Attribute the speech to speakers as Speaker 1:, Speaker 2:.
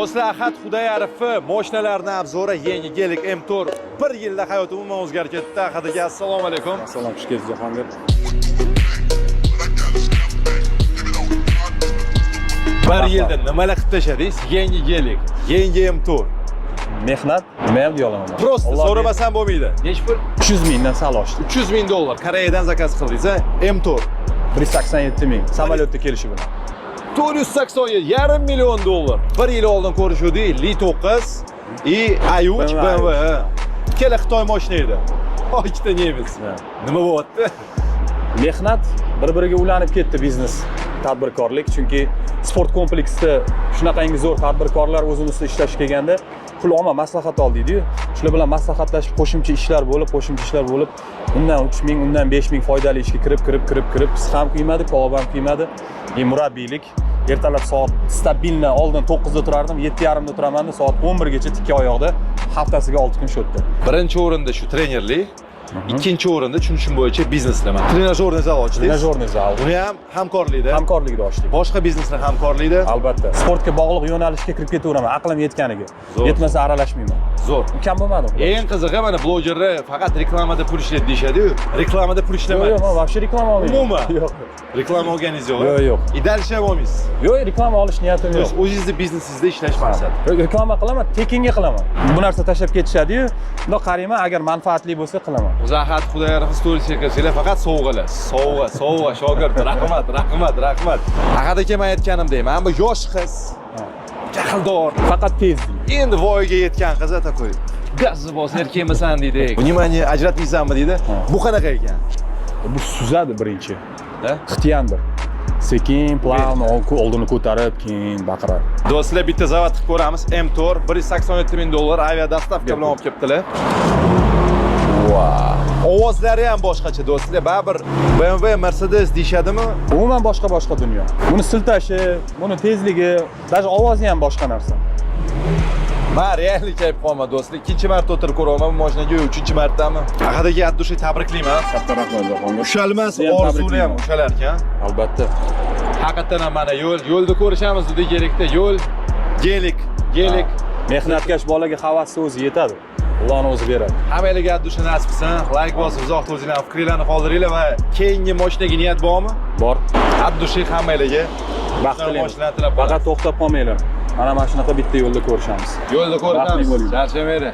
Speaker 1: Do'stlar, Ahad Xudoyarov mashinalarning obzori yangi Gelik M4 bir yilda hayoti umuman o'zgarib ketdi. Ahad aka, assalomu alaykum.
Speaker 2: Assalom, xush kelibsiz Jahongir.
Speaker 1: Bir yilda nimalar qilib tashladingiz? Yangi Gelik, yangi M4.
Speaker 2: Mehnat nima ham deya olaman.
Speaker 1: Prosta so'ramasam bo'lmaydi. Nechta pul?
Speaker 2: 300 mingdan sal oshdi.
Speaker 1: 300 ming dollar Koreyadan zakaz qildingiz, M4.
Speaker 2: 187 ming samolyotda kelishi bilan.
Speaker 1: 487 yarim million dollar. Bir yil oldin ko'rishuvdik, Li9 i BMW. Ikkala Xitoy mashina edi. Ikkita nemis. Nima bo'lyapti?
Speaker 2: Mehnat bir-biriga ulanib ketdi biznes, tadbirkorlik, chunki sport kompleksida shunaqangi zo'r tadbirkorlar o'zini ustida ishlash kelganda pul olma maslahat oldiydi-yu. Shular bilan maslahatlashib qo'shimcha ishlar bo'lib, undan 3 ming, undan 5 ming foydali ishga kirib, pis ham qiymadi, kolob ham qiymadi. Murabbiylik, ertalab soat stabilni oldin 9 da turardim, 7:30 da turaman, soat 11 gacha tikka oyoqda haftasiga 6 kun shotdi.
Speaker 1: Birinchi o'rinda shu trenerlik, ikkinchi o'rinda tushunishim bo'yicha biznesdaman. Trenajyorni zal ochdingiz.
Speaker 2: Trenajyorni zal.
Speaker 1: Uni ham hamkorlikda ochdik. Boshqa bizneslar hamkorlikda?
Speaker 2: Albatta. Sportga bog'liq yo'nalishga kirib ketaveraman, aqlim yetganiga. Yetmasa aralashmayman.
Speaker 1: Zo'r.
Speaker 2: Kam bo'lmadi.
Speaker 1: Eng qizig'i mana blogerlar faqat reklamada pul ishlaydi deyshadi-yu. Reklamada pul ishlamaydi.
Speaker 2: Yo'q, men vobshe reklama olmayman.
Speaker 1: Umuman?
Speaker 2: Yo'q.
Speaker 1: Reklama olganingiz yo'q?
Speaker 2: Yo'q.
Speaker 1: Idalsha olmaysiz.
Speaker 2: Yo'q, reklama olish niyatim yo'q.
Speaker 1: O'zingizni biznesingizda ishlash maqsad.
Speaker 2: Reklama qilaman, tekinga qilaman. Bu narsa tashlab ketishadi-yu, bunda qarayman, agar manfaatli bo'lsa qilaman.
Speaker 1: Ahad Xudoyarov storiesga kirsanglar faqat sovg'alar. Sovg'a shogird. Rahmat. Ahad aka, men aytganimdek, mana bu yosh qiz, jahldor,
Speaker 2: Faqat tezlik.
Speaker 1: endi voyaga yetgan qiz atako'y. Gazni bos, erkakmisan deydi. Nimani ajratmaysanmi deydi. Bu qanaqa ekan?
Speaker 2: Bu suzadi birinchi.
Speaker 1: Da?
Speaker 2: Ixtiyandir. Sekin, plan oldini ko'tarib, keyin baqiradi.
Speaker 1: Do'stlar, bitta zavod qilib ko'ramiz. M4 187 ming dollar avia dostavka bilan olib kelibdilar. Ovozlari ham boshqacha do'stlar. Baribir BMW, Mercedes deyshadimi?
Speaker 2: Umuman boshqa dunyo. Buni siltashi, buni tezligi, даже ovozi ham boshqa narsa.
Speaker 1: Men reallik aytib qolma do'stlar. Ikkinchi marta o'tirib ko'raman bu mashinaga, uchinchi martami? Ahad aka, addushi tabriklayman.
Speaker 2: Katta rahmat Jahongir.
Speaker 1: Ushalmas orzular ham ushalar ekan.
Speaker 2: Albatta.
Speaker 1: Haqiqatan ham mana yo'lda ko'rishamiz dedi Gelikda. Yo'l Gelik.
Speaker 2: Mehnatkash bolaga havasi o'zi yetadi. Allohning o'zi beradi.
Speaker 1: Hammalarga addushi nasib qilsin. Like bosib, uzoqda o'zingizlarning fikrlarni qoldiringlar va keyingi mashinaga niyat bormi?
Speaker 2: Bor.
Speaker 1: Addushi hammalarga
Speaker 2: Baxt tilayman.
Speaker 1: tilab
Speaker 2: Faqat to'xtab qolmanglar. Mana shunaqa bitta yo'lda ko'rishamiz.
Speaker 1: Yo'lda ko'ramiz. Charchamaydi.